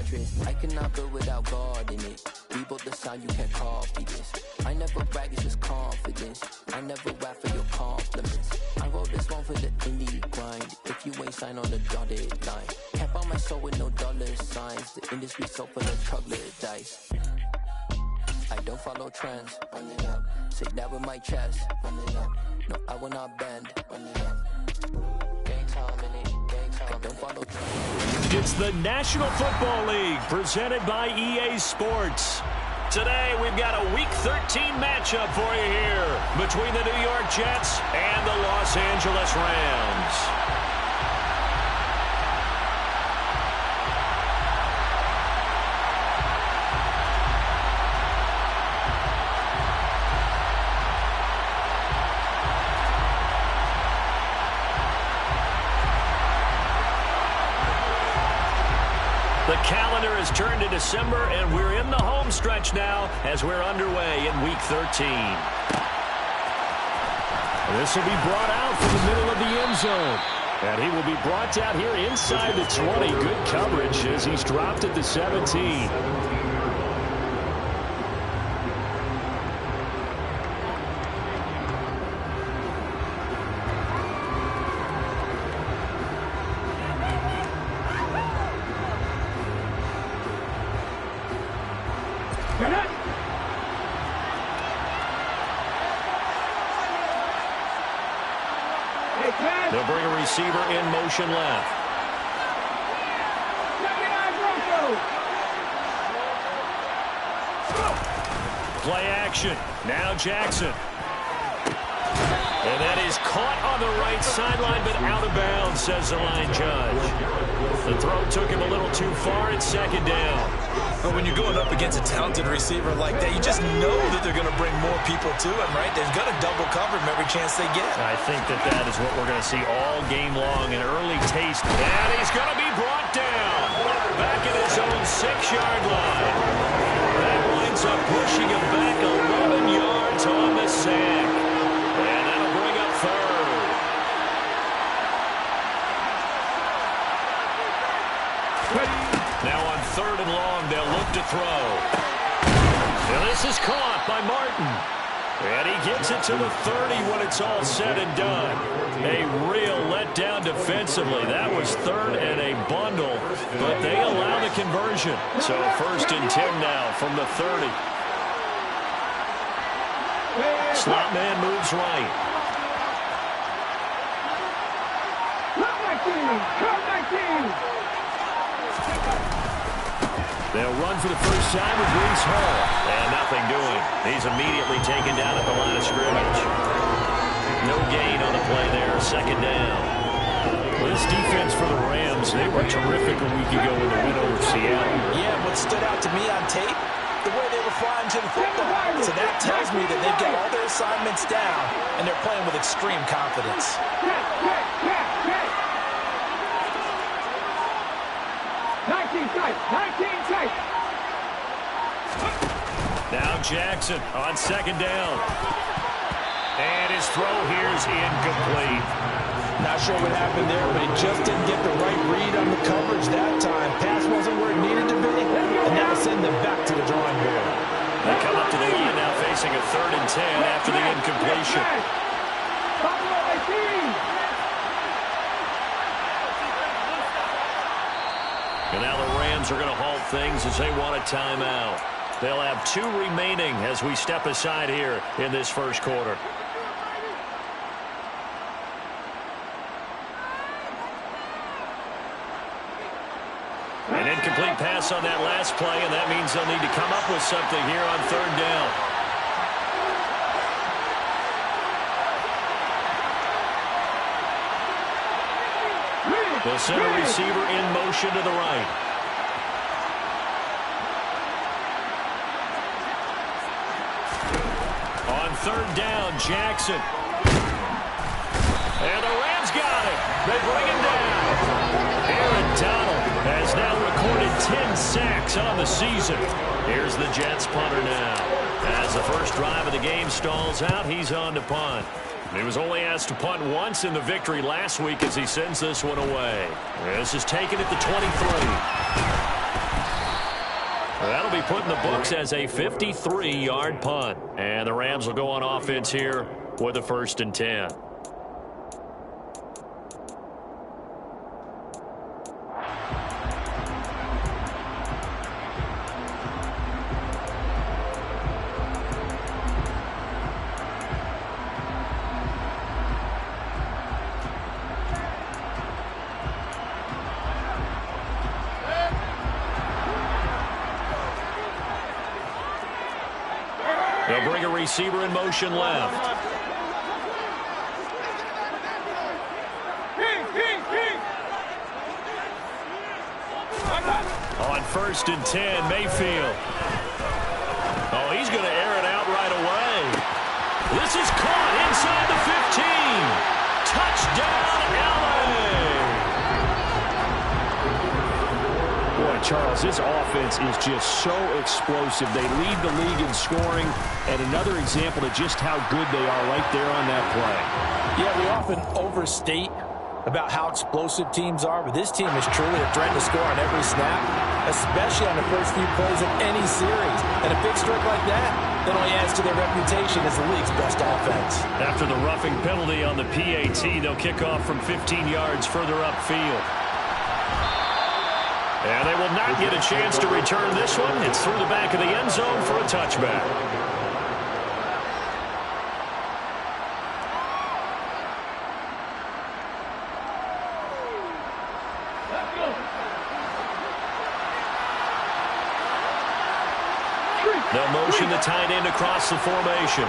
portrait. I cannot build without God in it. We built the sound, you can't copy this. I never brag, it's just confidence. I never rap for your compliments. I wrote this one for the indie grind. If you ain't signed on the dotted line, can't buy my soul with no dollar signs. The industry so full of troglodytes. I don't follow trends. Run it up. Say that with my chest. Run it up. No, I will not bend. Run it up. Gang time in it. Gang time. I don't follow trends. It's the National Football League presented by EA Sports. Today we've got a Week 13 matchup for you here between the New York Jets and the Los Angeles Rams. The calendar has turned to December, and we're in the home stretch now as we're underway in Week 13. This will be brought out from the middle of the end zone. And he will be brought down here inside the 20. Good coverage as he's dropped at the 17. They'll bring a receiver in motion left. Play action. Now Jackson. And that is caught on the right sideline, but out of bounds, says the line judge. The throw took him a little too far. It's second down. But when you're going up against a talented receiver like that, you just know that they're going to bring more people to him, right? They're going to double cover him every chance they get. I think that is what we're going to see all game long, an early taste. And he's going to be brought down back at his own 6-yard line. That winds up pushing him back 11 yards on the sack. And that'll bring up third. Now on 3rd and long, they'll look to throw. And this is caught by Martin. And he gets it to the 30 when it's all said and done. A real letdown defensively. That was 3rd and a bundle, but they allow the conversion. So 1st and 10 now from the 30. Slot man moves right. They'll run for the first time with Breece Hall. And nothing doing. He's immediately taken down at the line of scrimmage. No gain on the play there. 2nd down. Well, this defense for the Rams, they were terrific a week ago in the win over Seattle. Yeah, what stood out to me on tape, the way they were flying to the football. So that tells me that they've got all their assignments down, and they're playing with extreme confidence. Now Jackson on 2nd down. And his throw here is incomplete. Not sure what happened there, but he just didn't get the right read on the coverage that time. Pass wasn't where it needed to be, and that'll send them back to the drawing board. They come up to the line now facing a 3rd and 10 after the incompletion. And now the Rams are going to halt things as they want a timeout. They'll have 2 remaining as we step aside here in this first quarter. An incomplete pass on that last play, and that means they'll need to come up with something here on 3rd down. The center receiver in motion to the right. On 3rd down, Jackson. And the Rams got it. They bring him down. Aaron Donald has now recorded 10 sacks on the season. Here's the Jets punter now. As the first drive of the game stalls out, he's on to punt. He was only asked to punt once in the victory last week as he sends this one away. This is taken at the 23. That'll be put in the books as a 53-yard punt. And the Rams will go on offense here with a 1st and 10. They'll bring a receiver in motion left. On 1st and 10, Mayfield. Oh, he's going to air it out right away. This is caught inside the 15. Touchdown, LA. Boy, Charles, this offense is just so explosive. They lead the league in scoring, and another example of just how good they are right there on that play. Yeah, we often overstate about how explosive teams are, but this team is truly a threat to score on every snap, especially on the first few plays of any series. And a big stroke like that only adds to their reputation as the league's best offense. After the roughing penalty on the PAT, they'll kick off from 15 yards further upfield. And they will not get a chance to return this one. It's through the back of the end zone for a touchback. They'll motion the tight end across the formation.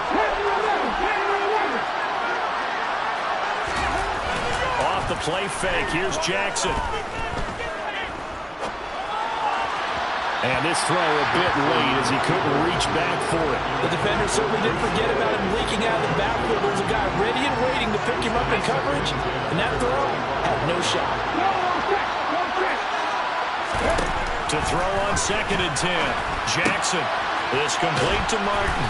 Off the play fake. Here's Jackson. And this throw a bit late as he couldn't reach back for it. The defender certainly didn't forget about him leaking out of the backfield. There's a guy ready and waiting to pick him up in coverage, and that throw had no shot. To throw on 2nd and 10. Jackson is complete to Martin.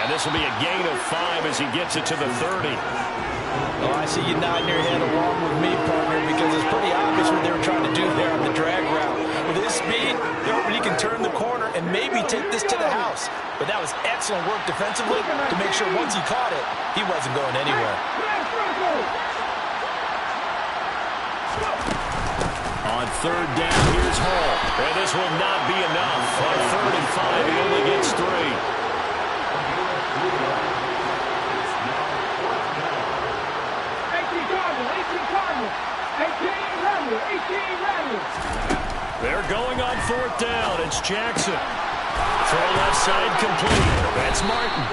And this will be a gain of 5 as he gets it to the 30. Oh, I see you nodding your head along with me, partner, because it's pretty obvious what they were trying to do there on the drag route. With his speed, he can turn the corner and maybe take this to the house. But that was excellent work defensively to make sure once he caught it, he wasn't going anywhere. On 3rd down, here's Hall. And this will not be enough. On 3rd and 5, he only gets 3. They're going on 4th down. It's Jackson. Throw left side complete. That's Martin.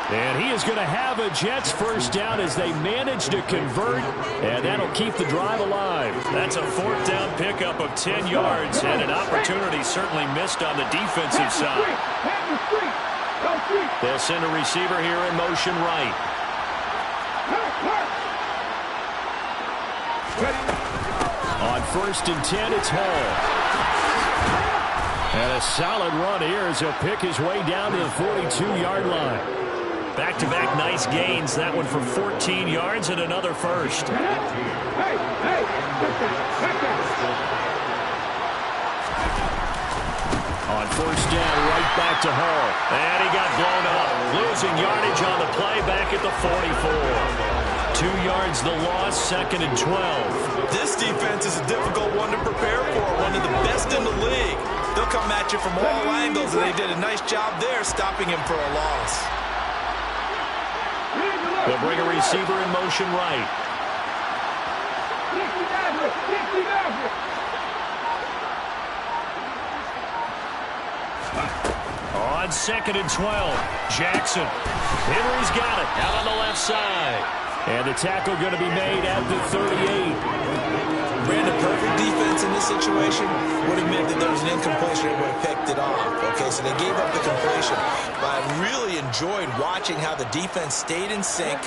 And he is going to have a Jets 1st down as they manage to convert, and that'll keep the drive alive. That's a 4th down pickup of 10 yards, and an opportunity certainly missed on the defensive side. They'll send a receiver here in motion right. On 1st and 10, it's Hall. And a solid run here as he'll pick his way down to the 42-yard line. Back-to-back nice gains. That one for 14 yards and another 1st. On 1st down, right back to Hall. And he got blown up. Losing yardage on the play back at the 44. 2 yards the loss, 2nd and 12. This defense is a difficult one to prepare for, one of the best in the league. They'll come at you from all angles, and they did a nice job there stopping him for a loss. They'll bring a receiver in motion right. On 2nd and 12, Jackson. Henry's got it out on the left side. And the tackle going to be made at the 38. Brandon, perfect defense in this situation would have meant that there was an incompletion and would have picked it off. Okay, so they gave up the completion. But I really enjoyed watching how the defense stayed in sync,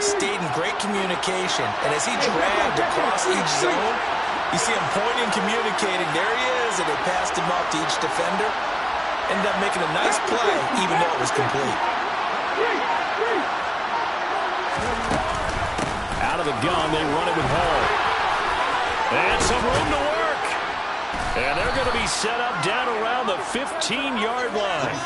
stayed in great communication. And as he dragged across each zone, you see him pointing, communicating. There he is, and they passed him off to each defender. Ended up making a nice play, even though it was complete. Out of the gun, they run it with Hall. And some room to work. And they're going to be set up down around the 15-yard line.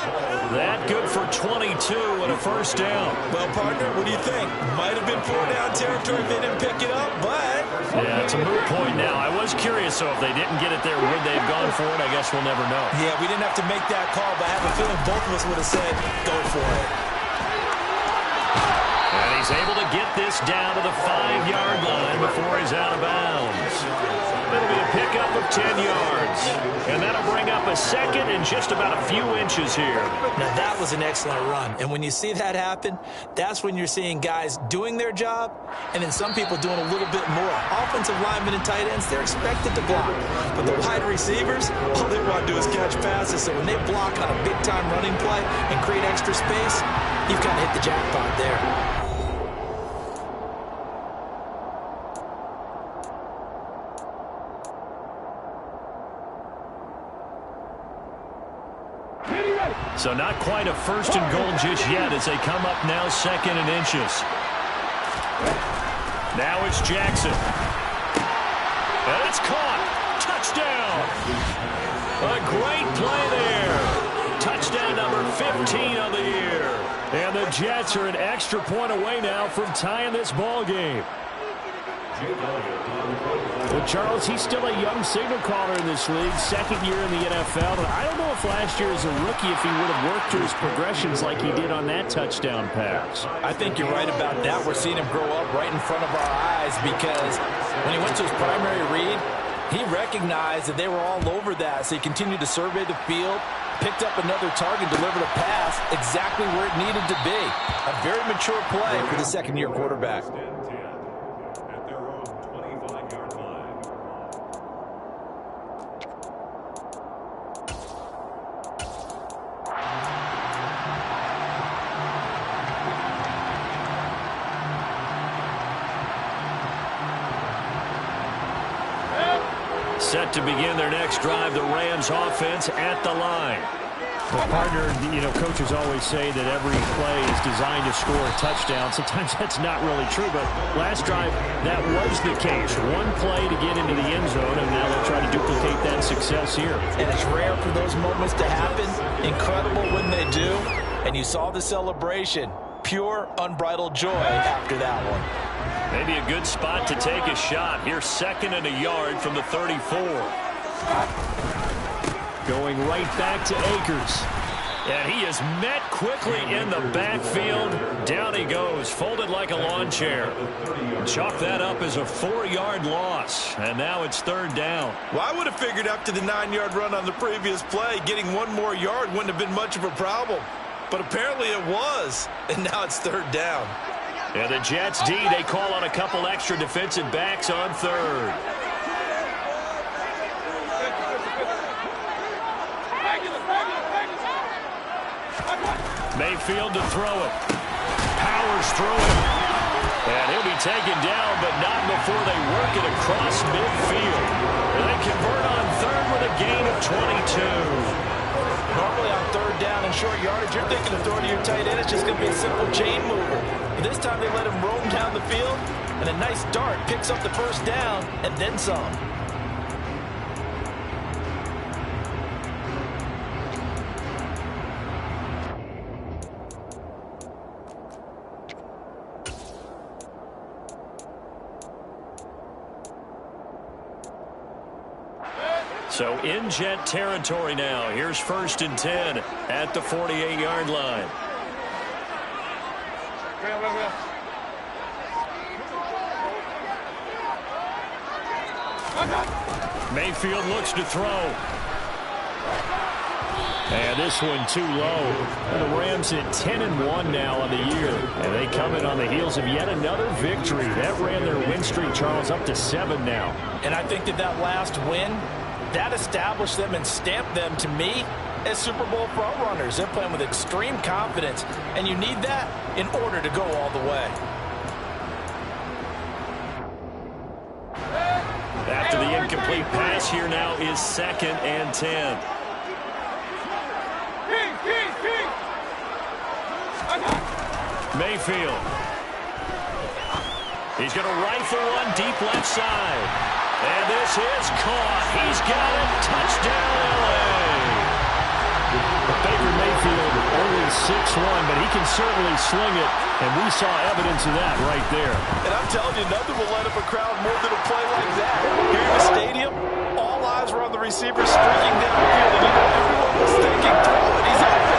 That good for 22 and a first down. Well, partner, what do you think? Might have been 4-down territory if they didn't pick it up, but... Yeah, it's a moot point now. I was curious, so if they didn't get it there, would they have gone for it? I guess we'll never know. Yeah, we didn't have to make that call, but I have a feeling both of us would have said, go for it. And he's able to get this down to the 5-yard line before he's out of bounds. It'll be a pickup of 10 yards. And that'll bring up a second and just about a few inches here. Now, that was an excellent run. And when you see that happen, that's when you're seeing guys doing their job and then some people doing a little bit more. Offensive linemen and tight ends, they're expected to block. But the wide receivers, all they want to do is catch passes. So when they block on a big-time running play and create extra space, you've kind of hit the jackpot there. So not quite a first and goal just yet as they come up now 2nd and inches. Now it's Jackson. And it's caught. Touchdown. A great play there. Touchdown number 15 on the year. And the Jets are an extra point away now from tying this ball game. Well, Charles, he's still a young signal caller in this league, 2nd year in the NFL. But I don't know if last year as a rookie if he would have worked through his progressions like he did on that touchdown pass. I think you're right about that. We're seeing him grow up right in front of our eyes because when he went to his primary read, he recognized that they were all over that. So he continued to survey the field, picked up another target, delivered a pass exactly where it needed to be. A very mature play for the 2nd-year quarterback. Set to begin their next drive, the Rams offense at the line. Well, partner, coaches always say that every play is designed to score a touchdown. Sometimes that's not really true, but last drive, that was the case. One play to get into the end zone, and now they'll try to duplicate that success here. And it's rare for those moments to happen. Incredible when they do. And you saw the celebration. Pure, unbridled joy after that one. Maybe a good spot to take a shot. Here's 2nd and a yard from the 34. Going right back to Akers. And he is met quickly in the backfield. Down he goes, folded like a lawn chair. Chalk that up as a 4-yard loss. And now it's 3rd down. Well, I would have figured after the 9-yard run on the previous play, getting one more yard wouldn't have been much of a problem. But apparently it was. And now it's 3rd down. And the Jets D, they call on a couple extra defensive backs on 3rd. Mayfield to throw it. Powers through it. And he'll be taken down, but not before they work it across midfield. And they convert on 3rd with a gain of 22. Normally on 3rd down and short yardage, you're thinking of throwing to your tight end. It's just going to be a simple chain mover. But this time they let him roam down the field, and a nice dart picks up the 1st down and then some. So in Jet territory now. Here's 1st and 10 at the 48-yard line. Mayfield looks to throw. And this one too low. And the Rams at 10-1 now on the year. And they come in on the heels of yet another victory. That ran their win streak, Charles, up to 7 now. And I think that last win, that established them and stamped them, to me, as Super Bowl frontrunners. They're playing with extreme confidence, and you need that in order to go all the way. After the incomplete pass, here now is 2nd and 10. Mayfield. He's going to rifle one deep left side. And this is caught. He's got it. Touchdown, L.A. a 6'1", but he can certainly sling it, and we saw evidence of that right there. And I'm telling you, nothing will light up a crowd more than a play like that. Here in the stadium, all eyes were on the receiver streaking downfield, and everyone was thinking, throw it, he's open.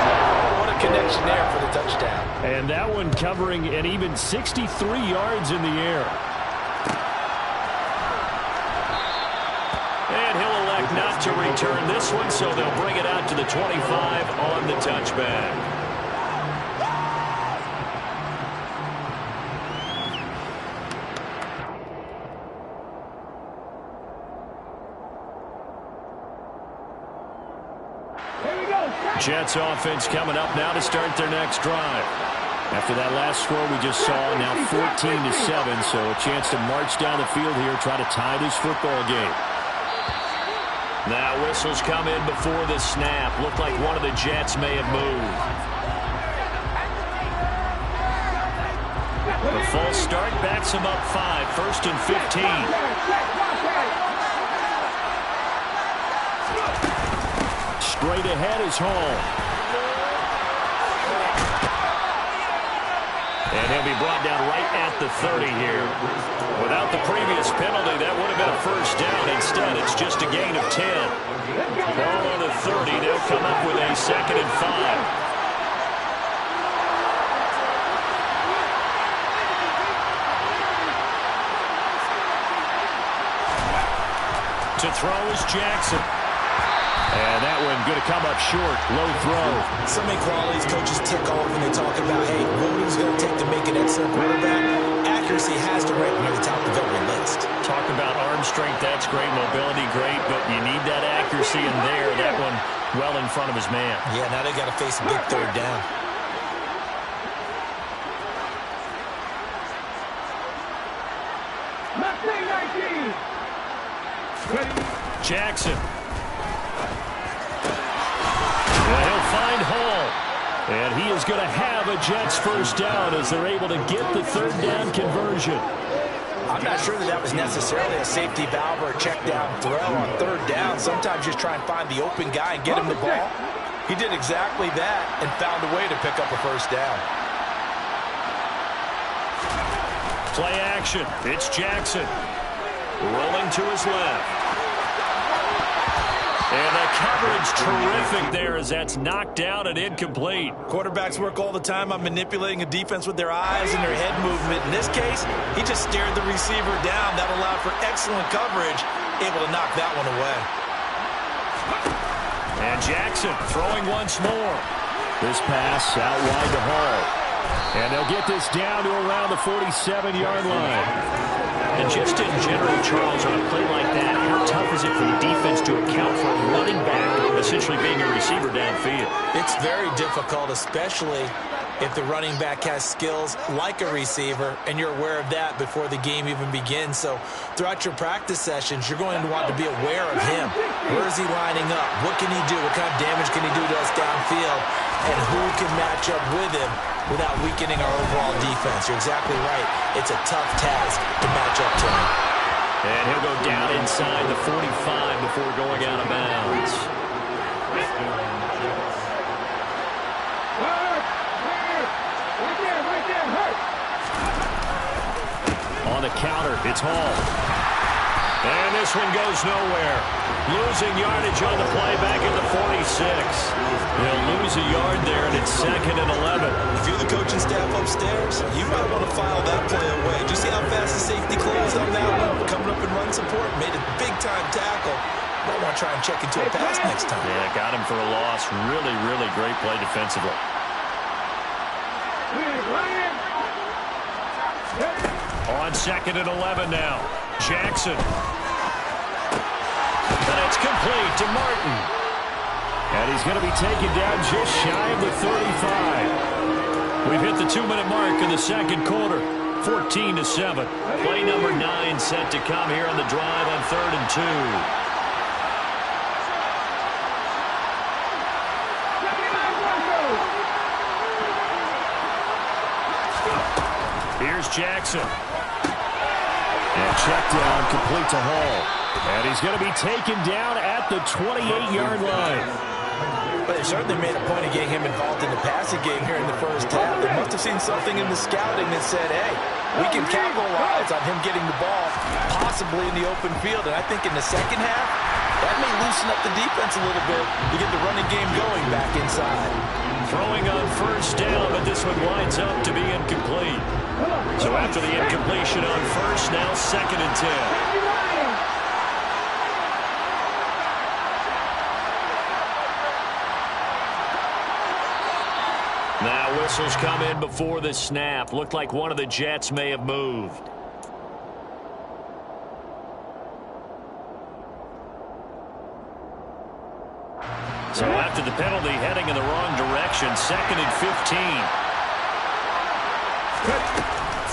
What a connection there for the touchdown. And that one covering an even 63 yards in the air. And he'll elect not to return this one, so they'll bring it out to the 25 on the touchback. Jets offense coming up now to start their next drive. After that last score we just saw, now 14-7, so a chance to march down the field here, try to tie this football game. Now whistles come in before the snap. Looked like one of the Jets may have moved. The false start backs him up 5, 1st and 15. Straight ahead is Hall. And he'll be brought down right at the 30 here. Without the previous penalty, that would have been a first down. Instead, it's just a gain of 10. Ball on the 30. They'll come up with a 2nd and 5. To throw is Jackson. And that one going to come up short. Low throw. So many qualities coaches tick off when they talk about, hey, what is it going to take to make an excellent quarterback? Accuracy has to rank near the top of every list. Talk about arm strength. That's great. Mobility, great. But you need that accuracy in there. That one well in front of his man. Yeah, now they got to face a big 3rd down. Jackson. And he'll find Hall. And he is going to have a Jets first down as they're able to get the 3rd down conversion. I'm not sure that was necessarily a safety valve or a check down throw on 3rd down. Sometimes just try and find the open guy and get him the ball. He did exactly that and found a way to pick up a first down. Play action. It's Jackson. Rolling to his left. And the coverage terrific there as that's knocked down and incomplete. Quarterbacks work all the time on manipulating a defense with their eyes and their head movement. In this case, he just stared the receiver down. That allowed for excellent coverage, able to knock that one away. And Jackson throwing once more. This pass out wide to Hall. And they'll get this down to around the 47-yard line. And just in general, Charles, on a play like that, how tough is it for the defense to account for a running back essentially being a receiver downfield? It's very difficult, especially if the running back has skills like a receiver, and you're aware of that before the game even begins. So throughout your practice sessions, you're going to want to be aware of him. Where is he lining up? What can he do? What kind of damage can he do to us downfield? And who can match up with him without weakening our overall defense? You're exactly right. It's a tough task to match up to him. And he'll go down inside the 45 before going out of bounds. On the counter, it's Hall. And this one goes nowhere. Losing yardage on the play back at the 46. They'll lose a yard there, and it's 2nd and 11. If you're the coaching staff upstairs, you might want to file that play away. Do you see how fast the safety closed on that one? Coming up in run support, made a big-time tackle. Might want to try and check into a pass next time. Yeah, got him for a loss. Really, really great play defensively. On 2nd and 11 now. Jackson. And it's complete to Martin. And he's going to be taken down just shy of the 35. We've hit the 2-minute mark in the 2nd quarter. 14-7. Play number 9 set to come here on the drive on 3rd and 2. Here's Jackson. And check down complete to Hall. And he's going to be taken down at the 28-yard line. But they certainly made a point of getting him involved in the passing game here in the first half. They must have seen something in the scouting that said, hey, we can capitalize on him getting the ball possibly in the open field. And I think in the second half, that may loosen up the defense a little bit to get the running game going back inside. Throwing on first down, but this one winds up to be incomplete. So after the incompletion on first, now 2nd and 10. Now whistles come in before the snap. Looked like one of the Jets may have moved. So after the penalty, heading in the wrong direction, 2nd and 15.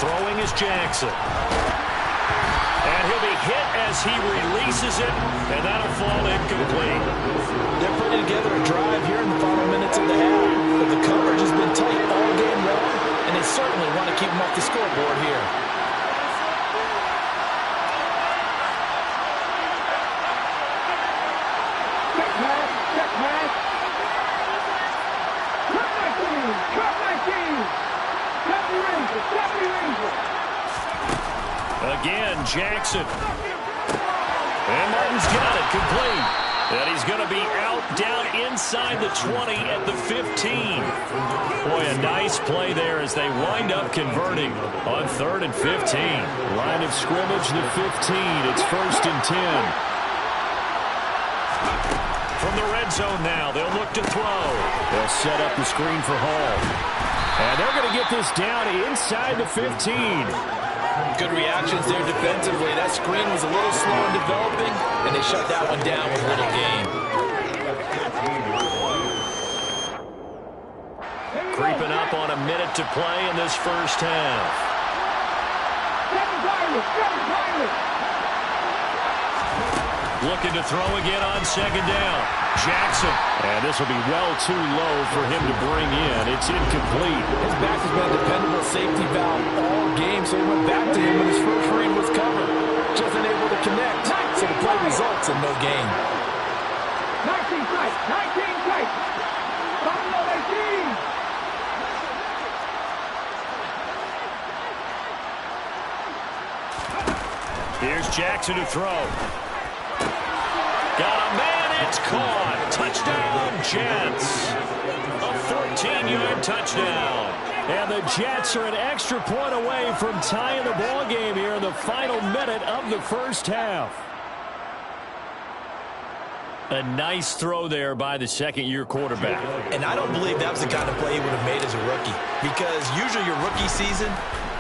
Throwing is Jackson. And he'll be hit as he releases it, and that'll fall incomplete. They're putting together a drive here in the final minutes of the half, but the coverage has been tight all game long, and they certainly want to keep them off the scoreboard here. Again, Jackson. And Martin's got it complete. And he's going to be out down inside the 20 at the 15. Boy, a nice play there as they wind up converting on 3rd and 15. Line of scrimmage, the 15. It's 1st and 10. From the red zone now, they'll look to throw. They'll set up the screen for Hall. And they're going to get this down inside the 15. Good reactions there defensively. That screen was a little slow in developing, and they shut that one down with little gain. Creeping up on a minute to play in this first half. Looking to throw again on 2nd down. Jackson. And this will be well too low for him to bring in. It's incomplete. His back has been a dependable safety valve all game, so he went back to him when his first read was covered. Just unable to connect, so the play results in no gain. 19 tight, 19 tight. Buffalo 18. Here's Jackson to throw. Got a man, it's caught. Touchdown, Jets. A 14-yard touchdown. And the Jets are an extra point away from tying the ball game here in the final minute of the first half. A nice throw there by the second-year quarterback. And I don't believe that was the kind of play he would have made as a rookie, because usually your rookie season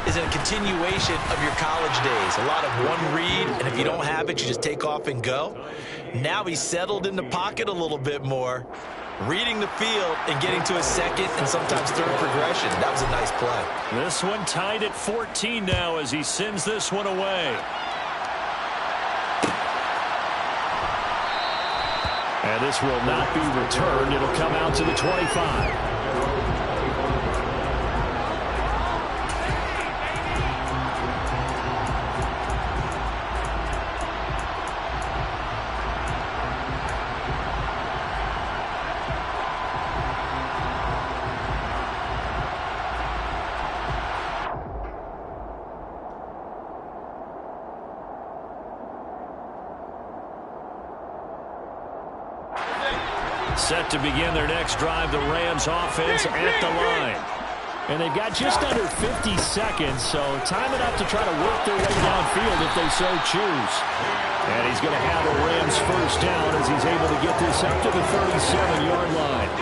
is a continuation of your college days. A lot of one read, and if you don't have it, you just take off and go. Now he's settled in the pocket a little bit more, reading the field and getting to a second and sometimes third progression. That was a nice play. This one tied at 14 now as he sends this one away. And this will not be returned. It'll come out to the 25. Set to begin their next drive, the Rams offense at the line. And they've got just under 50 seconds, so time enough to try to work their way downfield if they so choose. And he's going to have a Rams first down as he's able to get this up to the 37-yard line.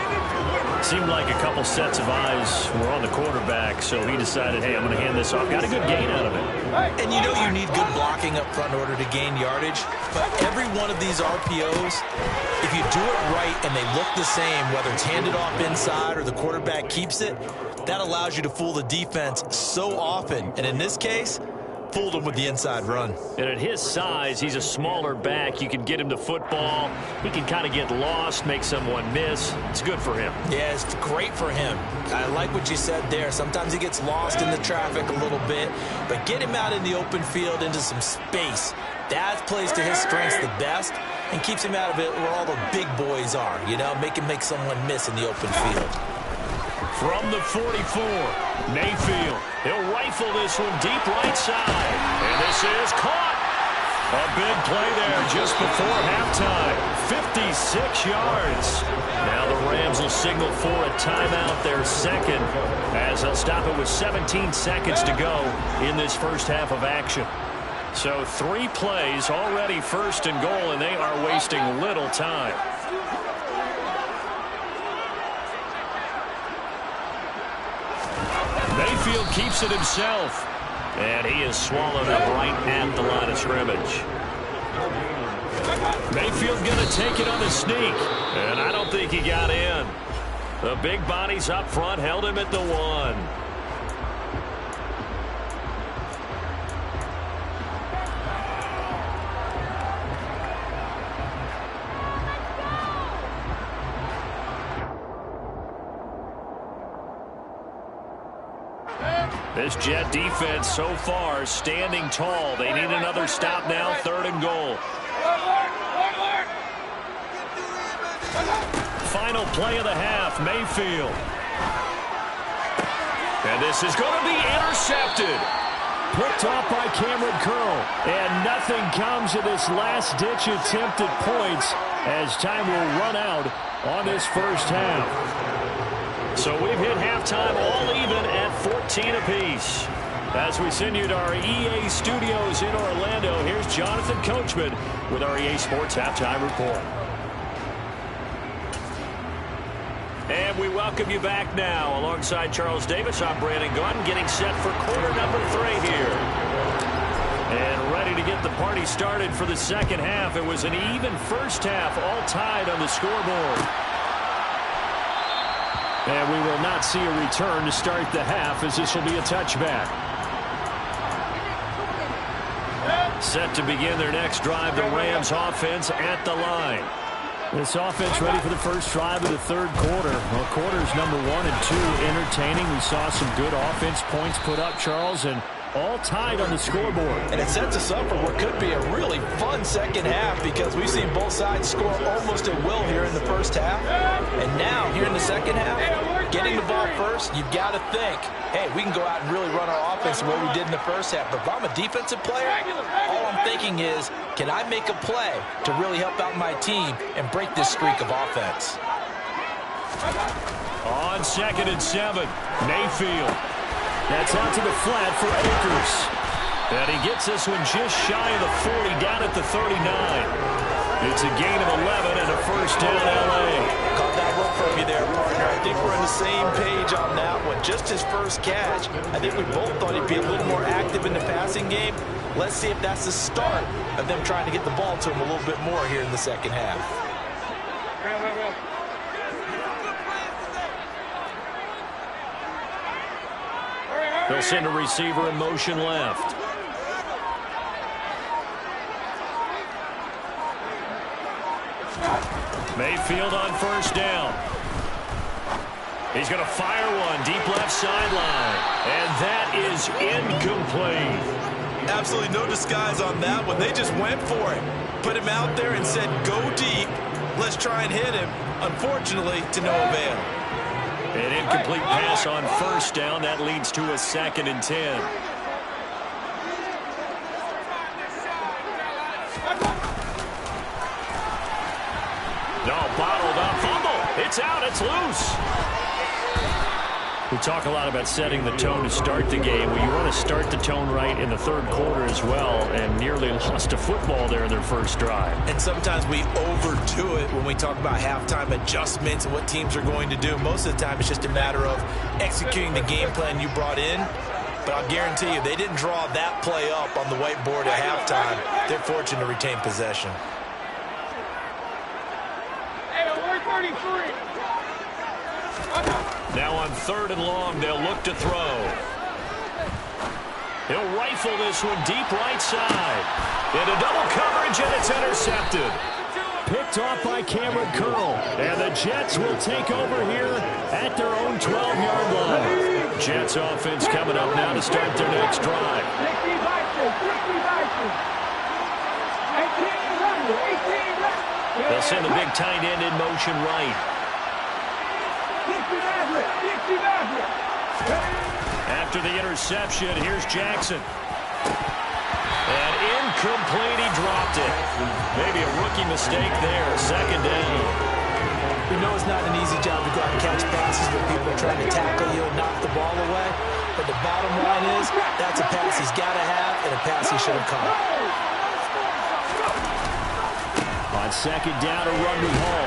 Seemed like a couple sets of eyes were on the quarterback, so he decided, hey, I'm going to hand this off. Got a good gain out of it. And you know you need good blocking up front in order to gain yardage, but every one of these RPOs, if you do it right and they look the same, whether it's handed off inside or the quarterback keeps it, that allows you to fool the defense so often. And in this case, fooled him with the inside run. And at his size, he's a smaller back. You can get him the football. He can kind of get lost, make someone miss. It's good for him. Yeah, it's great for him. I like what you said there. Sometimes he gets lost in the traffic a little bit, but get him out in the open field into some space. That plays to his strengths the best. and keeps him out of it where all the big boys are, you know, make him make someone miss in the open field. From the 44, Mayfield. He'll rifle this one deep right side. And this is caught. A big play there just before halftime. 56 yards. Now the Rams will signal for a timeout, their second, as they'll stop it with 17 seconds to go in this first half of action. So 3 plays, already first and goal, and they are wasting little time. Mayfield keeps it himself. And he is swallowed up right at the line of scrimmage. Mayfield going to take it on the sneak. And I don't think he got in. The big bodies up front held him at the 1. This Jet defense so far standing tall. They need another stop now, 3rd and goal. Final play of the half, Mayfield. And this is going to be intercepted. Picked off by Cameron Curl. And nothing comes of this last-ditch attempt at points as time will run out on this first half. So we've hit halftime all even at 14 apiece. As we send you to our EA studios in Orlando, here's Jonathan Coachman with our EA Sports Halftime Report. And we welcome you back now. Alongside Charles Davis, I'm Brandon Gunn, getting set for quarter number 3 here. And ready to get the party started for the second half. It was an even first half, all tied on the scoreboard. And we will not see a return to start the half, as this will be a touchback. Set to begin their next drive, the Rams offense at the line. This offense ready for the first drive of the 3rd quarter. Well, quarters number 1 and 2 entertaining. We saw some good offense points put up, Charles, and all tied on the scoreboard. And it sets us up for what could be a really fun second half, because we've seen both sides score almost at will here in the first half. And now, here in the second half, getting the ball first, you've got to think, hey, we can go out and really run our offense the way we did in the first half. But if I'm a defensive player, all I'm thinking is, can I make a play to really help out my team and break this streak of offense? On 2nd and 7, Mayfield. That's out to the flat for Akers. And he gets this one just shy of the 40, down at the 39. It's a gain of 11 and a first down, L.A. Caught that one from you there, partner. I think we're on the same page on that one. Just his first catch. I think we both thought he'd be a little more active in the passing game. Let's see if that's the start of them trying to get the ball to him a little bit more here in the second half. They'll send a receiver in motion left. Mayfield on first down. He's going to fire one deep left sideline. And that is incomplete. Absolutely no disguise on that one. They just went for it. Put him out there and said, go deep. Let's try and hit him. Unfortunately, to no avail. An incomplete pass on first down. That leads to a 2nd and 10. No, bottled up. Fumble. It's out. It's loose. We talk a lot about setting the tone to start the game. Well, you want to start the tone right in the 3rd quarter as well, and nearly lost a football there in their first drive. And sometimes we overdo it when we talk about halftime adjustments and what teams are going to do. Most of the time, it's just a matter of executing the game plan you brought in. But I'll guarantee you, they didn't draw that play up on the whiteboard at halftime. They're fortunate to retain possession. Now on 3rd and long, they'll look to throw. He'll rifle this one deep right side. Into double coverage, and it's intercepted. Picked off by Cameron Curl. And the Jets will take over here at their own 12-yard line. Jets offense coming up now to start their next drive. 18 runs. They'll send the big tight end in motion right. After the interception, here's Jackson. And incomplete, he dropped it. Maybe a rookie mistake there, second down. We know it's not an easy job to go out and catch passes when people are trying to tackle you and knock the ball away. But the bottom line is, that's a pass he's got to have and a pass he should have caught. On second down, a run with Hall.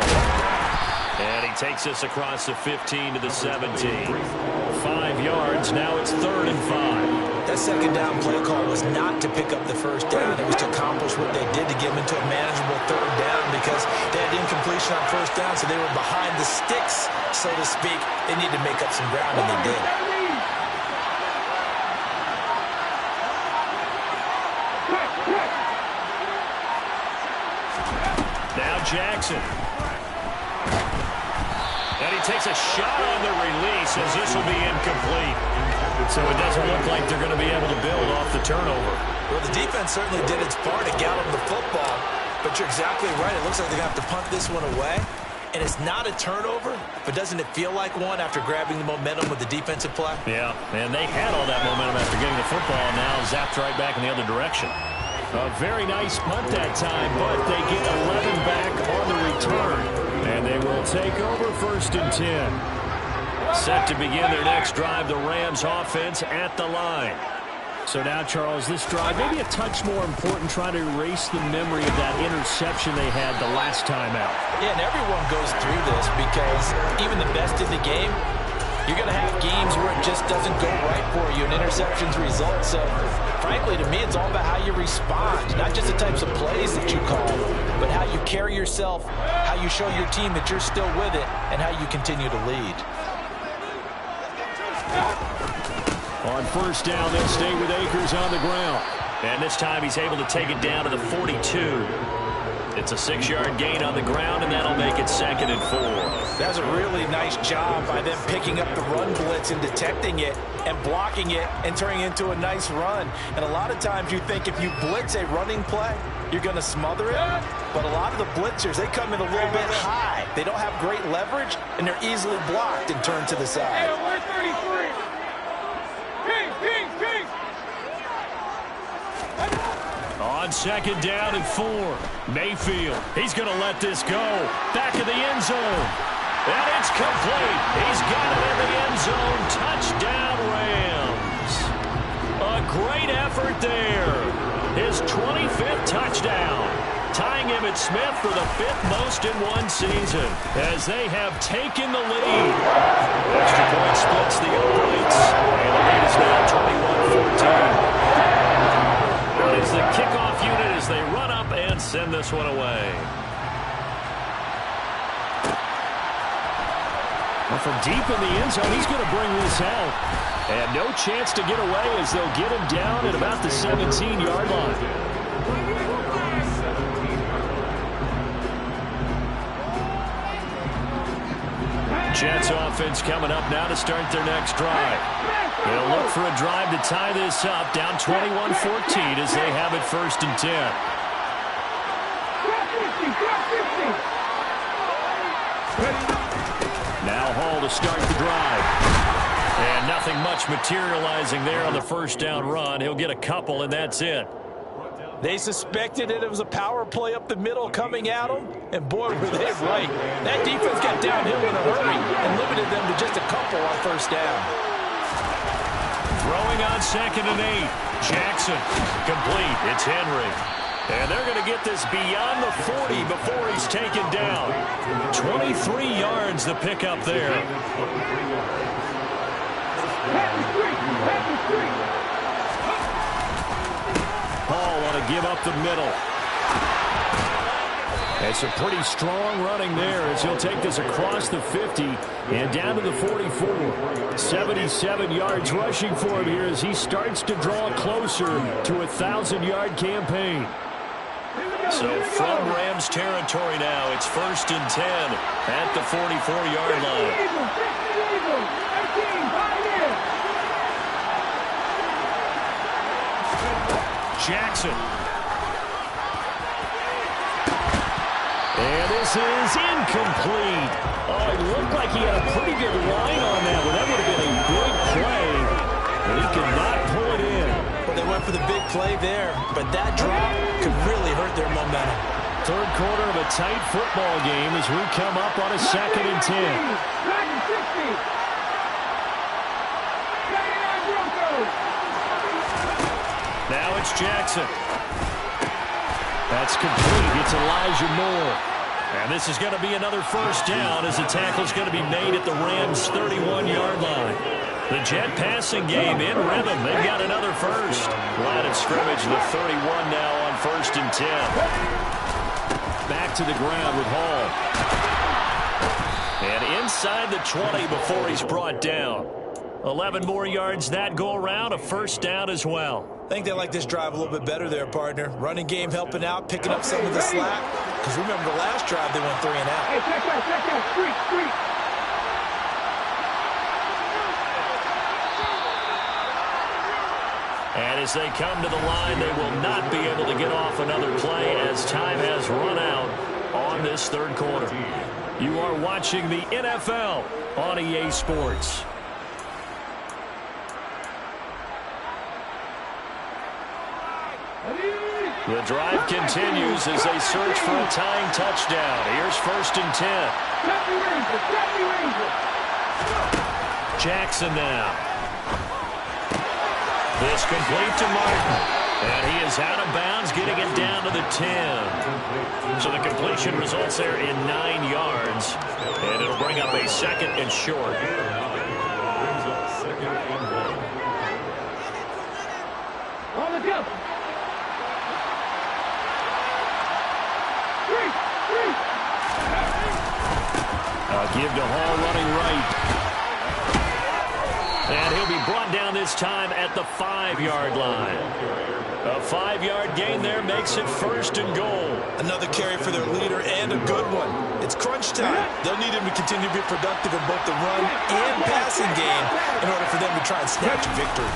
And he takes us across the 15 to the 17. 5 yards, now it's 3rd and 5. That second down play call was not to pick up the first down. It was to accomplish what they did to get them into a manageable 3rd down because they had incompletion on first down, so they were behind the sticks, so to speak. They needed to make up some ground, and they did. Now Jackson. And he takes a shot on the release as this will be incomplete. So it doesn't look like they're going to be able to build off the turnover. Well, the defense certainly did its part to gallop the football, but you're exactly right. It looks like they're going to have to punt this one away. And it's not a turnover, but doesn't it feel like one after grabbing the momentum with the defensive play? Yeah, and they had all that momentum after getting the football, and now zapped right back in the other direction. A very nice punt that time, but they get 11 back on the return. And they will take over 1st and 10. Set to begin their next drive, the Rams offense at the line. So now, Charles, this drive maybe a touch more important, trying to erase the memory of that interception they had the last time out. Yeah, and everyone goes through this because even the best in the game, you're going to have games where it just doesn't go right for you and interceptions result. So, frankly, to me, it's all about how you respond, not just the types of plays that you call, but how you carry yourself, how you show your team that you're still with it, and how you continue to lead. On first down, they'll stay with Akers on the ground. And this time he's able to take it down to the 42. It's a 6-yard gain on the ground, and that'll make it 2nd and 4. That's a really nice job by them picking up the run blitz and detecting it and blocking it and turning it into a nice run. And a lot of times you think if you blitz a running play, you're going to smother it. But a lot of the blitzers, they come in a little bit high. They don't have great leverage, and they're easily blocked and turned to the side. On second down and 4, Mayfield. He's going to let this go. Back of the end zone. And it's complete. He's got it in the end zone. Touchdown, Rams. A great effort there. His 25th touchdown. Tying Emmitt Smith for the 5th most in one season as they have taken the lead. Extra point splits the uprights. And the lead is now 21-14. It's the kickoff unit as they run up and send this one away. Well, from deep in the end zone, he's going to bring this out. And no chance to get away as they'll get him down at about the 17-yard line. Jets offense coming up now to start their next drive. They'll look for a drive to tie this up, down 21-14 as they have it 1st and 10. Now Hall to start the drive. And nothing much materializing there on the first down run. He'll get a couple, and that's it. They suspected that it was a power play up the middle coming at them, and boy, were they right. That defense got downhill in a hurry and limited them to just a couple on first down. Throwing on 2nd and 8. Jackson, complete. It's Henry. And they're going to get this beyond the 40 before he's taken down. 23 yards the pickup there. Paul want to give up the middle. It's a pretty strong running there as he'll take this across the 50 and down to the 44. 77 yards rushing for him here as he starts to draw closer to a 1,000-yard campaign. So from Rams territory now, it's 1st and 10 at the 44-yard line. Jackson. And this is incomplete. Oh, it looked like he had a pretty good line on that one. That would have been a big play, but he could not pull it in. Well, they went for the big play there, but that drop could really hurt their momentum. Third quarter of a tight football game as we come up on a 2nd and 10. Now it's Jackson. That's complete. It's Elijah Moore. And this is going to be another first down as the tackle's going to be made at the Rams' 31-yard line. The Jet passing game in rhythm. They've got another first. Line of scrimmage, the 31 now on 1st and 10. Back to the ground with Hall. And inside the 20 before he's brought down. 11 more yards that go around, a first down as well. I think they like this drive a little bit better there, partner. Running game helping out, picking up some of the slack. Because remember the last drive, they went 3 and out. Hey, check that, street. And as they come to the line, they will not be able to get off another play as time has run out on this third quarter. You are watching the NFL on EA Sports. The drive continues as they search for a tying touchdown. Here's 1st and 10. Jackson now. This complete to Martin. And he is out of bounds, getting it down to the 10. So the completion results there in 9 yards. And it'll bring up a 2nd and short. On the jump. Give to Hall running right. And he'll be brought down this time at the 5-yard line. A 5-yard gain there makes it 1st and goal. Another carry for their leader and a good one. It's crunch time. They'll need him to continue to be productive in both the run and passing game in order for them to try and snatch a victory.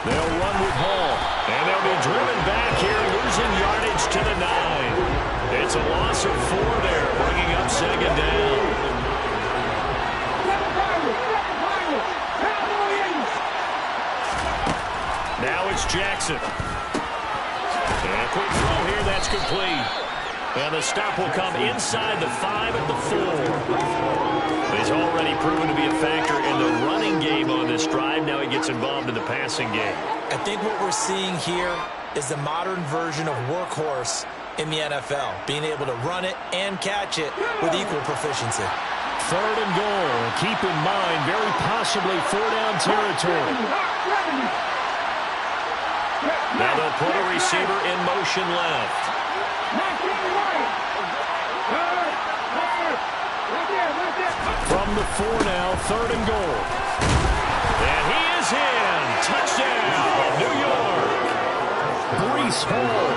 They'll run with Hall. And they'll be driven back here, losing yardage to the 9. It's a loss of 4 there, bringing up 2nd down. Now it's Jackson. And a quick throw here, that's complete. And the stop will come inside the 5 at the 4. He's already proven to be a factor in the running game on this drive. Now he gets involved in the passing game. I think what we're seeing here is the modern version of workhorse in the NFL, being able to run it and catch it with equal proficiency. 3rd and goal. Keep in mind, very possibly 4-down territory. Now they'll put a receiver in motion left. From the 4 now, 3rd and goal. And he is in. Touchdown, New York. Breece Hall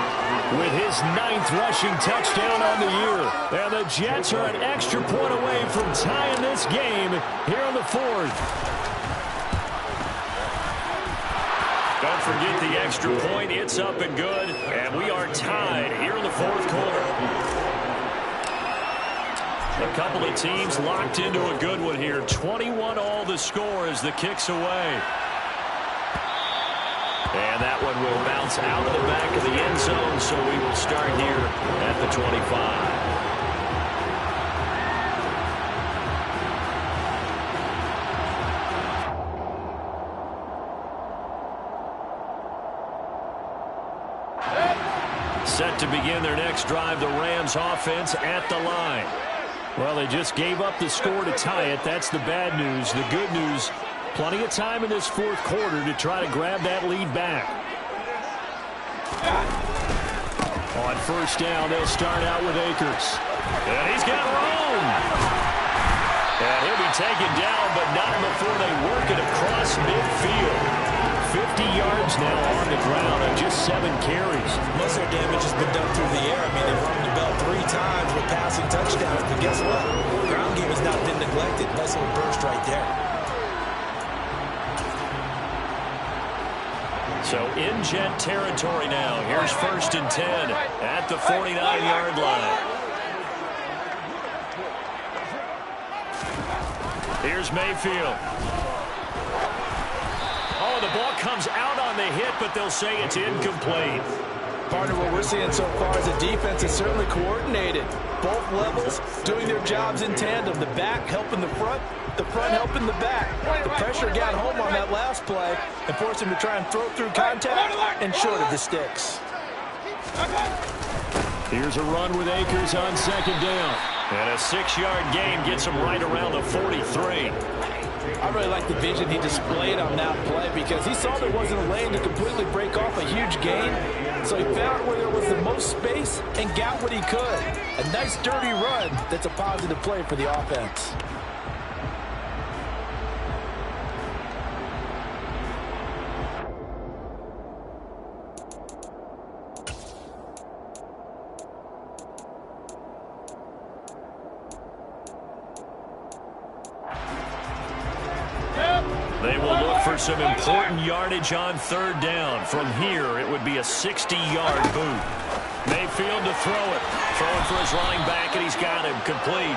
with his 9th rushing touchdown on the year. And the Jets are an extra point away from tying this game here in the 4th. Don't forget the extra point. It's up and good. And we are tied here in the 4th quarter. A couple of teams locked into a good one here. 21 all the score as the kick's away. And that one will bounce out of the back of the end zone, so we will start here at the 25. Set to begin their next drive, the Rams offense at the line. Well, they just gave up the score to tie it. That's the bad news. The good news, plenty of time in this 4th quarter to try to grab that lead back. On 1st down, they'll start out with Akers. And he's got room. And he'll be taken down, but not before they work it across midfield. 50 yards now on the ground on just 7 carries. Most of their damage has been done through the air. I mean, they've rung the bell 3 times with passing touchdowns, but guess what? Ground game has not been neglected. Nice little burst right there. So in Jet territory now. Here's 1st and 10 at the 49-yard line. Here's Mayfield. Oh, the ball comes out on the hit, but they'll say it's incomplete. Partner, what we're seeing so far is the defense is certainly coordinated. Both levels doing their jobs in tandem. The back helping the front helping the back. The pressure got home on that last play and forced him to try and throw through contact and short of the sticks. Here's a run with Akers on second down. And a 6-yard gain gets him right around the 43. I really like the vision he displayed on that play because he saw there wasn't a lane to completely break off a huge gain. So he found where there was the most space and got what he could. A nice dirty run that's a positive play for the offense. They will look for some important yardage on third down. From here, it would be a 60-yard boot. Mayfield to throw it. Throwing for his running back, and he's got him complete.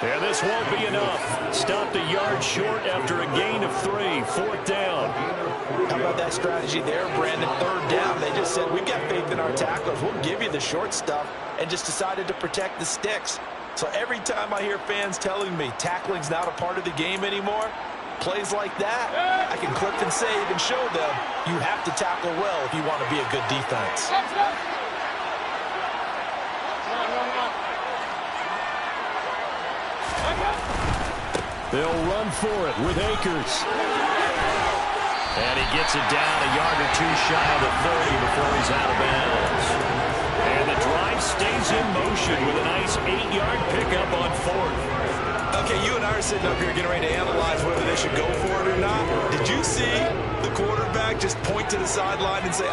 And this won't be enough. Stopped a yard short after a gain of 3. 4th down. How about that strategy there, Brandon? Third down. They just said, we've got faith in our tacklers. We'll give you the short stuff, and just decided to protect the sticks. So every time I hear fans telling me tackling's not a part of the game anymore, plays like that, I can clip and save and show them you have to tackle well if you want to be a good defense. They'll run for it with Akers. And he gets it down a yard or two shy of the 30 before he's out of bounds. And the drive stays in motion with a nice 8-yard pickup on 4th. Okay, you and I are sitting up here getting ready to analyze whether they should go for it or not. Did you see the quarterback just point to the sideline and say,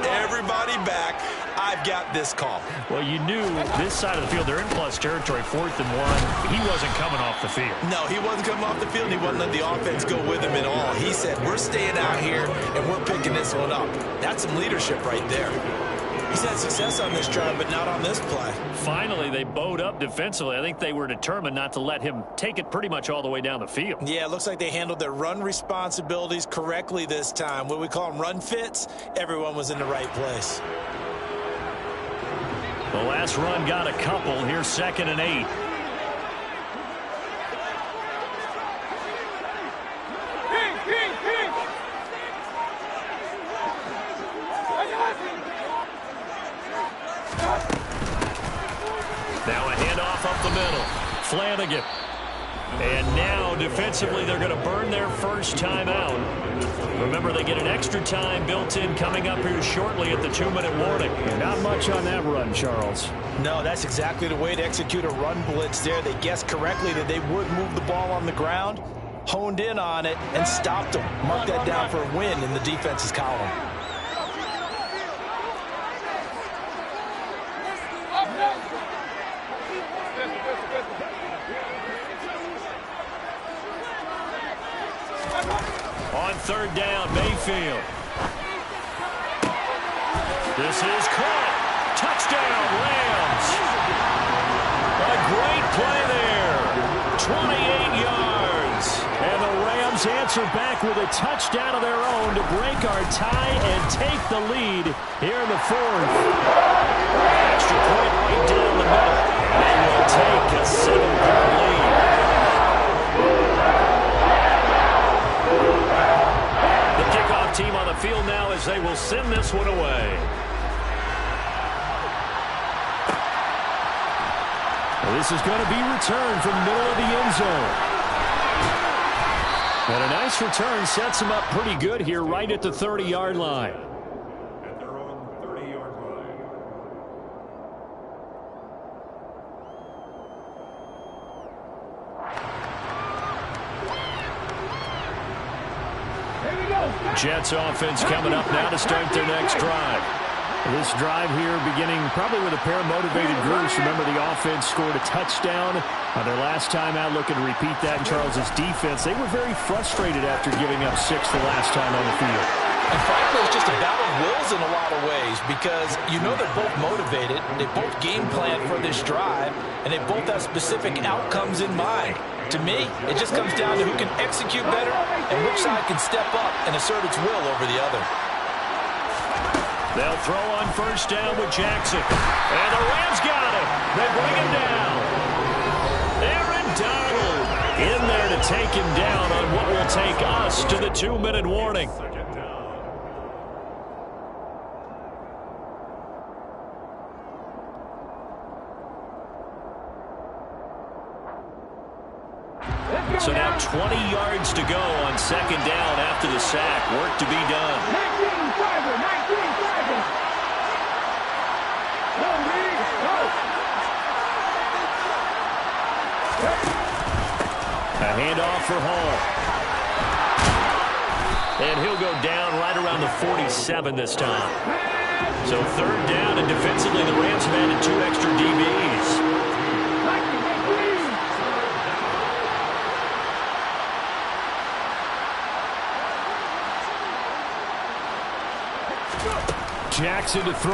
everybody back, I've got this call? Well, you knew this side of the field, they're in plus territory, 4th and 1. He wasn't coming off the field. No, he wasn't coming off the field, and he wasn't letting the offense go with him at all. He said, we're staying out here, and we're picking this one up. That's some leadership right there. He's had success on this drive, but not on this play. Finally, they bowed up defensively. I think they were determined not to let him take it pretty much all the way down the field. Yeah, it looks like they handled their run responsibilities correctly this time. What we call them run fits, everyone was in the right place. The last run got a couple. Here's 2nd and 8. Now a handoff up the middle. Flanagan. And now defensively they're going to burn their first time out. Remember, they get an extra time built in coming up here shortly at the 2-minute warning. Not much on that run, Charles. No, that's exactly the way to execute a run blitz there. They guessed correctly that they would move the ball on the ground, honed in on it, and stopped them. Mark that down for a win in the defense's column. On third down, Mayfield. This is caught. Touchdown, Rams. A great play there. 28 yards. And the Rams answer back with a touchdown of their own to break our tie and take the lead here in the 4th. Extra point right down the middle. They will take a 7-point lead. The kickoff team on the field now as they will send this one away. Well, this is going to be returned from the middle of the end zone. And a nice return sets them up pretty good here right at the 30-yard line. At their own 30-yard line. Jets offense coming up now to start their next drive. This drive here beginning probably with a pair of motivated groups. Remember, the offense scored a touchdown on their last time out. Looking to repeat that in Charles's defense. They were very frustrated after giving up 6 the last time on the field. And frankly, it's just a battle of wills in a lot of ways because you know they're both motivated. They both game plan for this drive, and they both have specific outcomes in mind. To me, it just comes down to who can execute better and which side can step up and assert its will over the other. They'll throw on first down with Jackson. And the Rams got him. They bring him down. Aaron Donald in there to take him down on what will take us to the 2-minute warning. So now 20 yards to go on second down after the sack. Work to be done. 19-7. A handoff for Hall. And he'll go down right around the 47 this time. So third down, and defensively the Rams have added 2 extra DBs. Jackson to throw.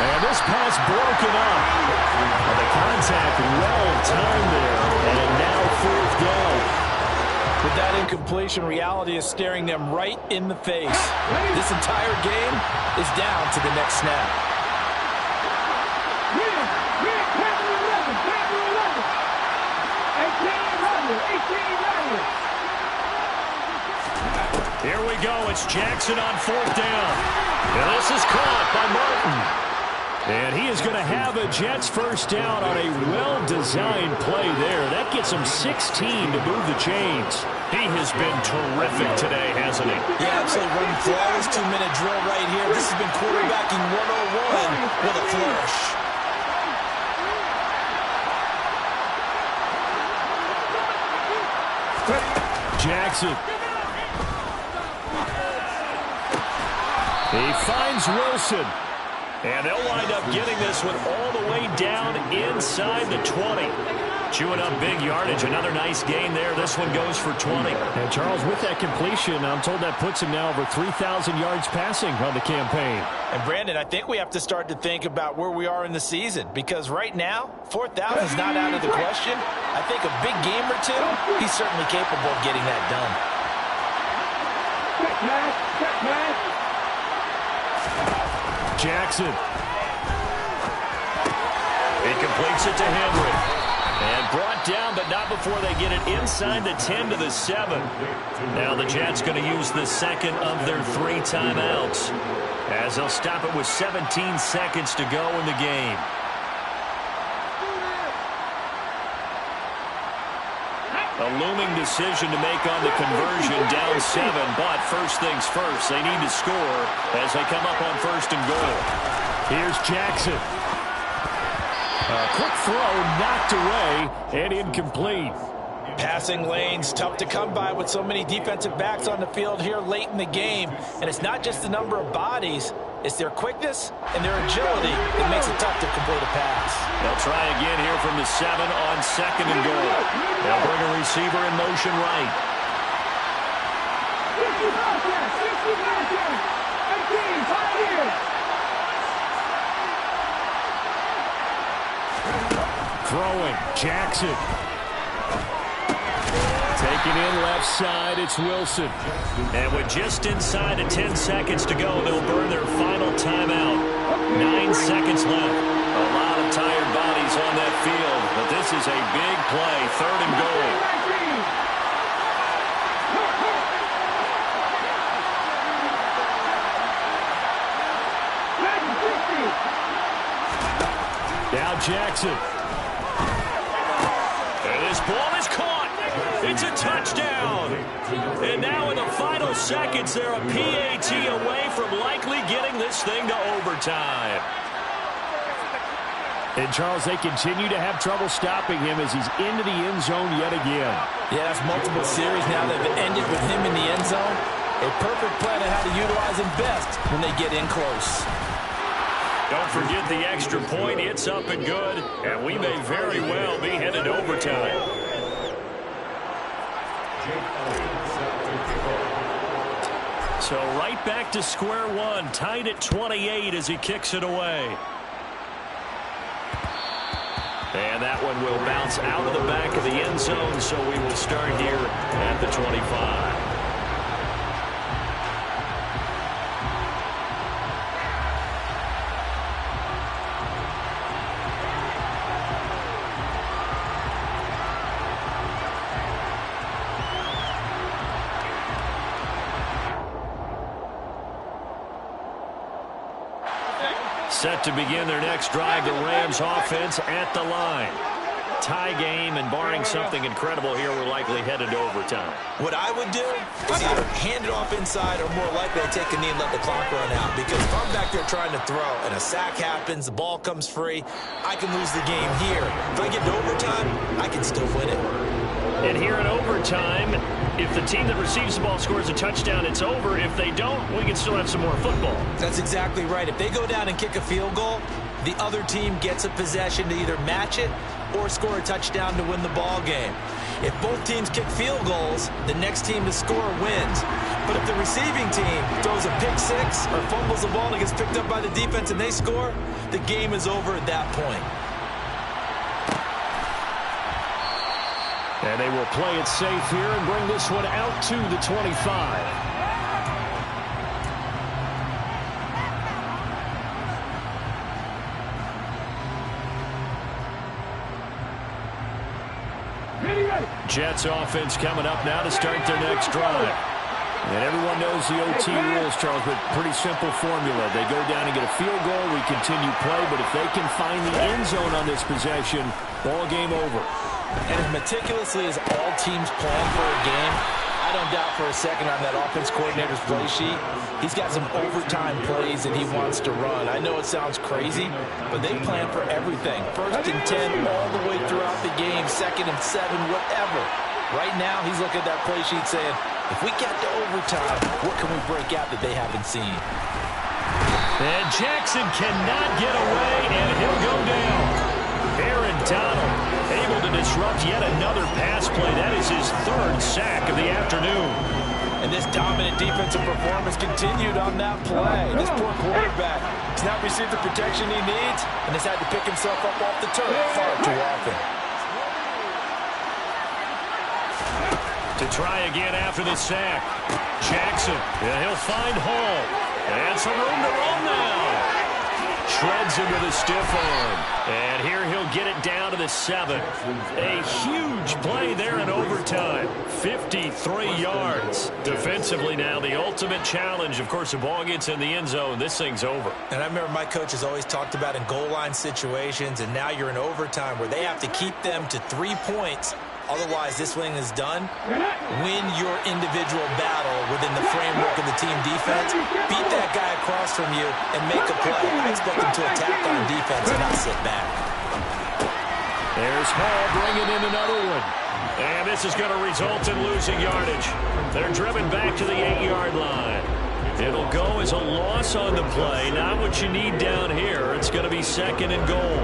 And this pass broken up. The contact well-timed there. And now fourth down. With that incompletion, reality is staring them right in the face. This entire game is down to the next snap. Here we go. It's Jackson on fourth down. And this is caught by Martin. And he is going to have a Jets first down on a well-designed play there. That gets him 16 to move the chains. He has been terrific today, hasn't he? Yeah, absolutely. Running flawless 2-minute drill right here. This has been quarterbacking 101 with a flourish. Jackson. He finds Wilson. And they'll wind up getting this one all the way down inside the 20. Chewing up big yardage. Another nice gain there. This one goes for 20. And Charles, with that completion, I'm told that puts him now over 3,000 yards passing on the campaign. And Brandon, I think we have to start to think about where we are in the season, because right now, 4th down is not out of the question. I think a big game or two, he's certainly capable of getting that done. Jackson. He completes it to Henry. And brought down, but not before they get it inside the 10 to the 7. Now the Jets going to use the second of their 3 timeouts, as they'll stop it with 17 seconds to go in the game. A looming decision to make on the conversion, down 7, but first things first, they need to score as they come up on first and goal. Here's Jackson. A quick throw knocked away and incomplete. Passing lanes, tough to come by with so many defensive backs on the field here late in the game. And it's not just the number of bodies, it's their quickness and their agility that makes it tough to complete a pass. They'll try again here from the 7 on second and goal. They'll bring a receiver in motion right. Throwing, Jackson. Taking in left side, it's Wilson. And with just inside of 10 seconds to go, they'll burn their final timeout. 9 seconds left. A lot of tired bodies on that field, but this is a big play, 3rd and goal. Now Jackson. And this ball is caught. It's a touchdown. And now in the final seconds, they're a PAT away from likely getting this thing to overtime. And, Charles, they continue to have trouble stopping him as he's into the end zone yet again. Yeah, that's multiple series now that have ended with him in the end zone. A perfect plan on how to utilize him best when they get in close. Don't forget the extra point. It's up and good, and we may very well be headed to overtime. So right back to square one, tied at 28 as he kicks it away. And that one will bounce out of the back of the end zone, so we will start here at the 25. Set to begin their next drive, the Rams offense at the line. Tie game, and barring something incredible here, we're likely headed to overtime. What I would do is either hand it off inside or more likely I take a knee and let the clock run out. Because if I'm back there trying to throw and a sack happens, the ball comes free, I can lose the game here. If I get to overtime, I can still win it. And here in overtime, if the team that receives the ball scores a touchdown, it's over. If they don't, we can still have some more football. That's exactly right. If they go down and kick a field goal, the other team gets a possession to either match it or score a touchdown to win the ball game. If both teams kick field goals, the next team to score wins. But if the receiving team throws a pick six or fumbles the ball and it gets picked up by the defense and they score, the game is over at that point. And they will play it safe here and bring this one out to the 25. Jets offense coming up now to start their next drive. And everyone knows the OT rules, Charles, but pretty simple formula. They go down and get a field goal, we continue play, but if they can find the end zone on this possession, ball game over. And as meticulously as all teams plan for a game, I don't doubt for a second on that offense coordinator's play sheet, he's got some overtime plays that he wants to run. I know it sounds crazy, but they plan for everything. 1st and 10 all the way throughout the game, 2nd and 7, whatever. Right now, he's looking at that play sheet saying, if we get to overtime, what can we break out that they haven't seen? And Jackson cannot get away, and he'll go down. Aaron Donald able to disrupt yet another pass play. That is his 3rd sack of the afternoon. And this dominant defensive performance continued on that play. This poor quarterback has not received the protection he needs and has had to pick himself up off the turf far too often. To try again after the sack. Jackson, he'll find Hall. And some room to run now. Shreds him with a stiff arm. And here he'll get it down to the 7. A huge play there in overtime. 53 yards. Defensively now, the ultimate challenge. Of course, the ball gets in the end zone. This thing's over. And I remember my coaches always talked about in goal line situations, and now you're in overtime where they have to keep them to 3 points. Otherwise, this thing is done. Win your individual battle within the framework of the team defense. Beat that guy across from you and make a play. I expect them to attack on defense and not sit back. There's Hall bringing in another one. And this is going to result in losing yardage. They're driven back to the 8-yard line. It'll go as a loss on the play. Not what you need down here. It's going to be 2nd and goal.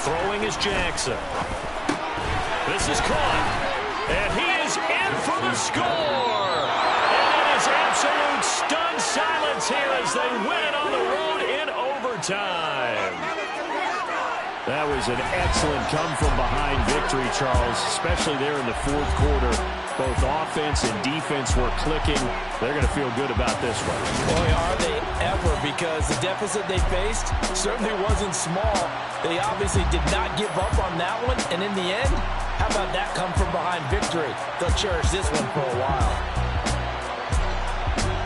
Throwing is Jackson. This is caught. And he is in for the score. And it is absolute stunned silence here as they win it on the road in overtime. That was an excellent come-from-behind victory, Charles, especially there in the 4th quarter. Both offense and defense were clicking. They're going to feel good about this one. Boy, are they ever, because the deficit they faced certainly wasn't small. They obviously did not give up on that one, and in the end, how about that come-from-behind victory? They'll cherish this one for a while.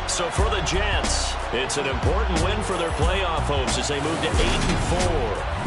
So for the Jets, it's an important win for their playoff hopes as they move to 8-4.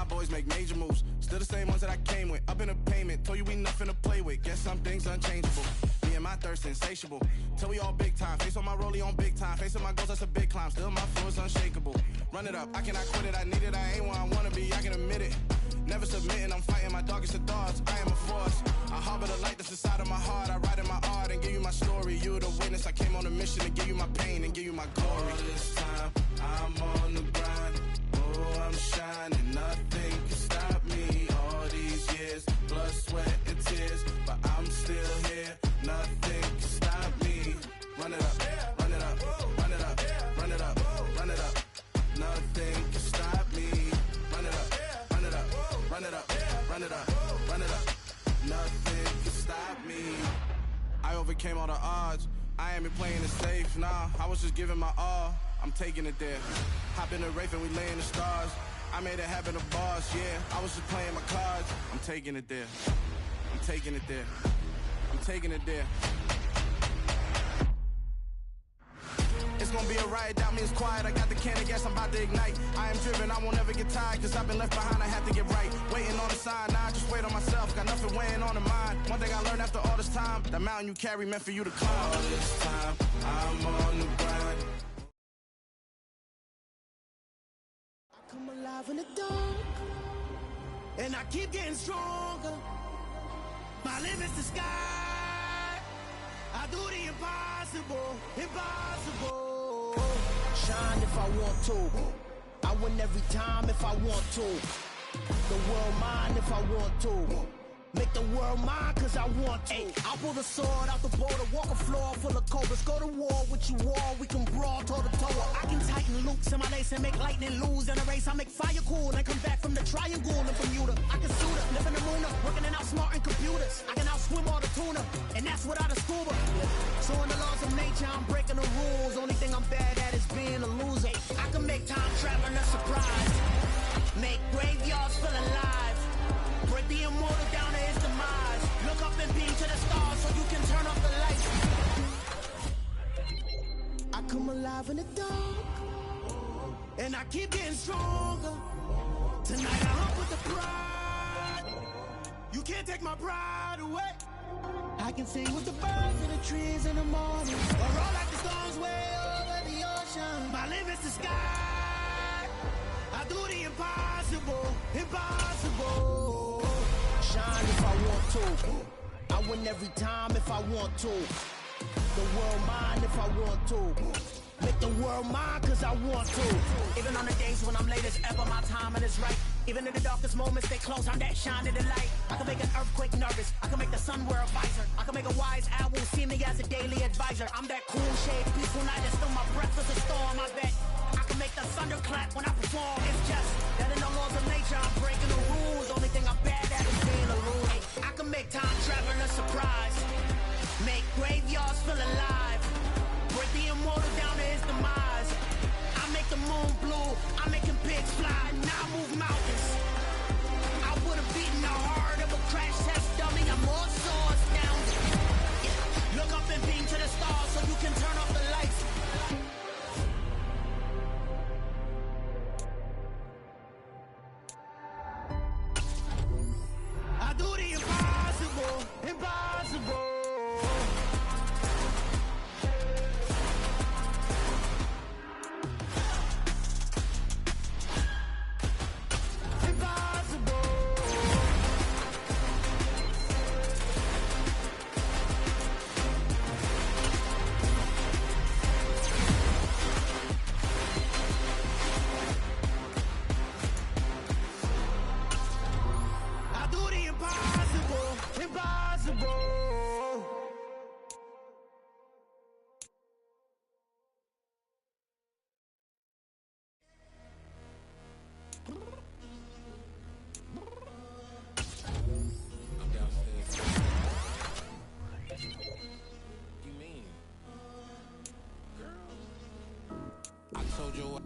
my boys make major moves. Still the same ones that I came with. Up in the payment, told you we nothing to play with. Guess some things unchangeable. Me and my thirst insatiable. Till we all big time. Face on my rollie on big time. Facing my goals, that's a big climb. Still my flow is unshakable. Run it up, I cannot quit it. I need it, I ain't where I wanna be, I can admit it. Never submitting, I'm fighting my darkest of thoughts. I am a force. I harbor the light that's inside of my heart. I write in my art and give you my story. You the witness. I came on a mission to give you my pain and give you my glory. All this time, I'm on the grind. Oh, I'm shining. Nothing can stop me. All these years, blood, sweat, and tears. But I'm still here. Nothing can stop me. Run it up, run it up, run it up, run it up, run it up. Nothing can stop me. Run it up, run it up, run it up, run it up, run it up. Nothing can stop me. I overcame all the odds. I ain't been playing it safe, nah. I was just giving my all. I'm taking it there. Hop in the Wraith and we lay in the stars. I made it happen, the boss, yeah. I was just playing my cards. I'm taking it there. I'm taking it there. I'm taking it there. It's gonna be a riot, doubt me it's quiet. I got the can of gas, I'm about to ignite. I am driven, I won't ever get tired, cause I've been left behind, I have to get right. Waiting on the sign, now I just wait on myself. Got nothing weighing on the mind. One thing I learned after all this time, the mountain you carry meant for you to climb. All this time, I'm on the grind. I come alive in the dark, and I keep getting stronger. My limit's the sky. I do the impossible, impossible. Shine if I want to. I win every time if I want to. The world mine if I want to. Make the world mine cause I want to. Ay, I'll pull the sword out the border, walk a floor full of cobras. Go to war with you all, we can brawl toe to toe. I can tighten loops in my lace and make lightning lose in a race. I make fire cool and come back from the triangle in Bermuda. I can shoot it, live in the moon, working and outsmarting computers. I can outswim all the tuna, and that's without a scuba. So in the laws of nature, I'm breaking the rules. Only thing I'm bad at is being a loser. I can make time traveling a surprise. Make graveyards feel alive. Break the immortal down to his demise. Look up and beam to the stars so you can turn off the lights. I come alive in the dark, and I keep getting stronger. Tonight I hunt with the pride. You can't take my pride away. I can sing with the birds and the trees in the morning, or roll like the storms way over the ocean. My limit's the sky. I do the impossible, impossible. Shine if I want to. I win every time if I want to. The world mine if I want to. Make the world mine cause I want to. Even on the days when I'm late as ever, my timing is right. Even in the darkest moments, they close, I'm that shine in the light. I can make an earthquake nervous, I can make the sun wear a visor. I can make a wise owl see me as a daily advisor. I'm that cool shade, peaceful night, and still my breath is a storm, I bet. I can make the thunder clap when I perform. It's just that in the laws of nature, I'm breaking the rules. Only thing I'm bad at is being a rule. I can make time traveling a surprise. Make graveyards feel alive. Break the immortal down to his demise. I make the moon blue. I'm making pigs fly. Now I move mountains. I would have beaten the heart of a crash test dummy. I'm more so astounded. Yeah. Look up and beam to the stars so you can turn off the lights. I do the impossible, impossible.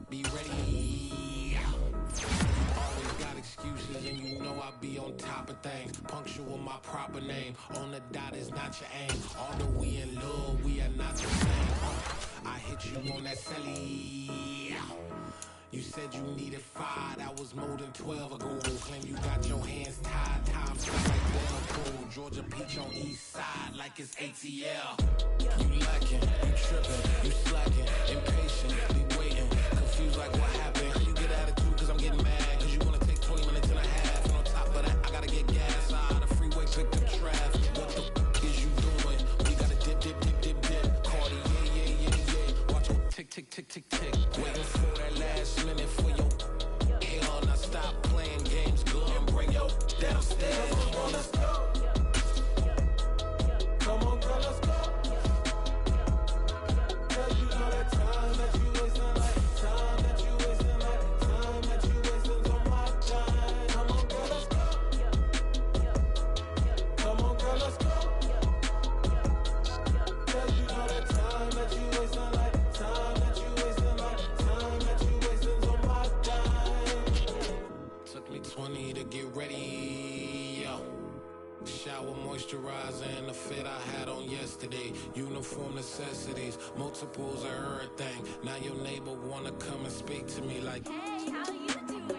Be ready. Always got excuses, and you know I be on top of things. Punctual my proper name. On the dot is not your aim. Although we in love, we are not the same. I hit you on that celly. You You said you needed 5, that was more than 12 ago. Claim you got your hands tied, time felt like Liverpool. Georgia Peach on East Side like it's ATL. You lacking, you tripping, you slacking, impatient, be waiting, confused like what happened. You get attitude cause I'm getting mad, cause you wanna take 20 minutes and a half. And on top of that, I gotta get gas out of the freeway, pick the traffic. What the is you doing? We gotta dip, dip, dip, dip, dip. Cardi, yeah. Watch it tick, tick, tick, tick, tick. Waiting for that last minute for your hell. Now stop playing games, go and bring your downstairs. Come on, let's go. Come on, girl, let's go. Cause you know that time that you wasting, like time that you wasting, like time that you wasting on my time. Come on, girl, let's go. Come on, girl, let's go. Cause you know that time that you wasting, like time that you wasting, like time that you wasting on my time. Took me 20 to get ready, yo. Shower, moisturizer, and the fit I had on yesterday. Uniform necessities, multiples of everything. Now your neighbor wanna come and speak to me like, hey, how you